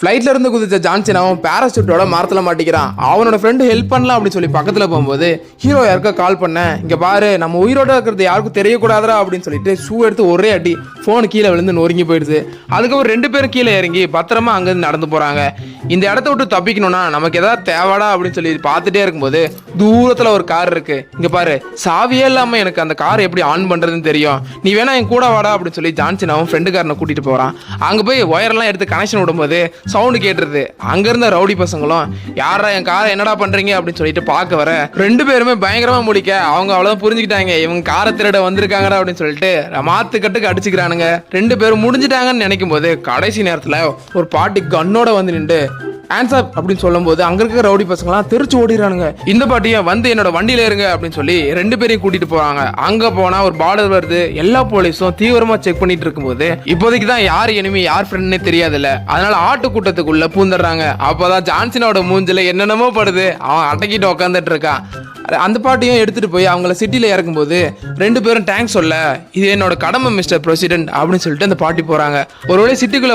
ஃப்ளைட்ல இருந்து குதிச்ச ஜான்சன் அவன் பேராசூட்டோட மரத்துல மாட்டிக்கிறான். அவனோட ஃப்ரெண்டு ஹெல்ப் பண்ணலாம் அப்படின்னு சொல்லி பக்கத்துல போகும்போது ஹீரோ யாருக்கா கால் பண்ண, இங்க பாரு நம்ம உயிரோட இருக்கிறது யாருக்கும் தெரியக்கூடாதா அப்படின்னு சொல்லிட்டு ஷூ எடுத்து ஒரே அடி போன் கீழே விழுந்து நொறுங்கி போயிடுது. அதுக்கப்புறம் 2 பேரும் கீழே இறங்கி பத்திரமா அங்கிருந்து நடந்து போறாங்க. இந்த இடத்த விட்டு தப்பிக்கணும்னா நமக்கு ஏதாவது தேவைடா அப்படின்னு சொல்லி பார்த்துட்டே இருக்கும்போது தூரத்துல ஒரு கார் இருக்கு. இங்க பாரு, சாவியே இல்லாம எனக்கு அந்த கார் எப்படி ஆன் பண்றதுன்னு தெரியும், நீ வேணா என் கூட வாடா அப்படின்னு சொல்லி ஜான்சன் அவன் ஃப்ரெண்டுக்காரனை கூட்டிட்டு போறான். அங்க போய் ஒயரெல்லாம் எடுத்து கனெக்ஷன் விடும்போது சவுண்டு கேட்டுருது. அங்க இருந்த ரவுடி பசங்களும் யாரா என் காரை என்னடா பண்றீங்க அப்படின்னு சொல்லிட்டு பார்க்க வர 2 பேருமே பயங்கரமா முடிக்க அவங்க அவ்வளவுதான் புரிஞ்சுக்கிட்டாங்க, இவங்க காரை திருட வந்திருக்காங்கடா அப்படின்னு சொல்லிட்டு மாத்து கட்டுக்கு அடிச்சுக்கிறானுங்க. 2 பேரும் முடிஞ்சிட்டாங்கன்னு நினைக்கும் போது கடைசி நேரத்துல ஒரு பாட்டி கன்னோட வந்து நின்று ஆன்சர் அப்படின்னு சொல்லும் போது அங்க இருக்க ரவுடி பசங்களாம் தெரிச்சு ஓடிறானுங்க. இந்த பாட்டியை வந்து என்னோட வண்டியில இருங்க அப்படின்னு சொல்லி 2 பேரையும் கூட்டிட்டு போறாங்க. அங்க போனா ஒரு பார்டர் வருது. எல்லா போலீஸும் தீவிரமா செக் பண்ணிட்டு இருக்கும்போது இப்போதைக்கு தான் யார் எனிமி யார் ஃப்ரெண்ட்னே தெரியாதுல்ல, அதனால ஆட்டு கூட்டத்துக்குள்ள பூந்துடுறாங்க. அப்பதான் ஜான்சனோட மூஞ்சில என்னென்னமோ படுது, அவன் அடக்கிட்டு உட்காந்துட்டு இருக்கான். அந்த பாட்டியும் எடுத்துட்டு போய் அவங்கள சிட்டில இறக்கும்போது 2 பேரும் தேங்க்ஸ் சொல்ல, இது என்னோட கடமை மிஸ்டர் பிரசிடென்ட் அப்படின்னு சொல்லிட்டு அந்த பாட்டி போறாங்க. ஒருவேளை சிட்டிக்குள்ள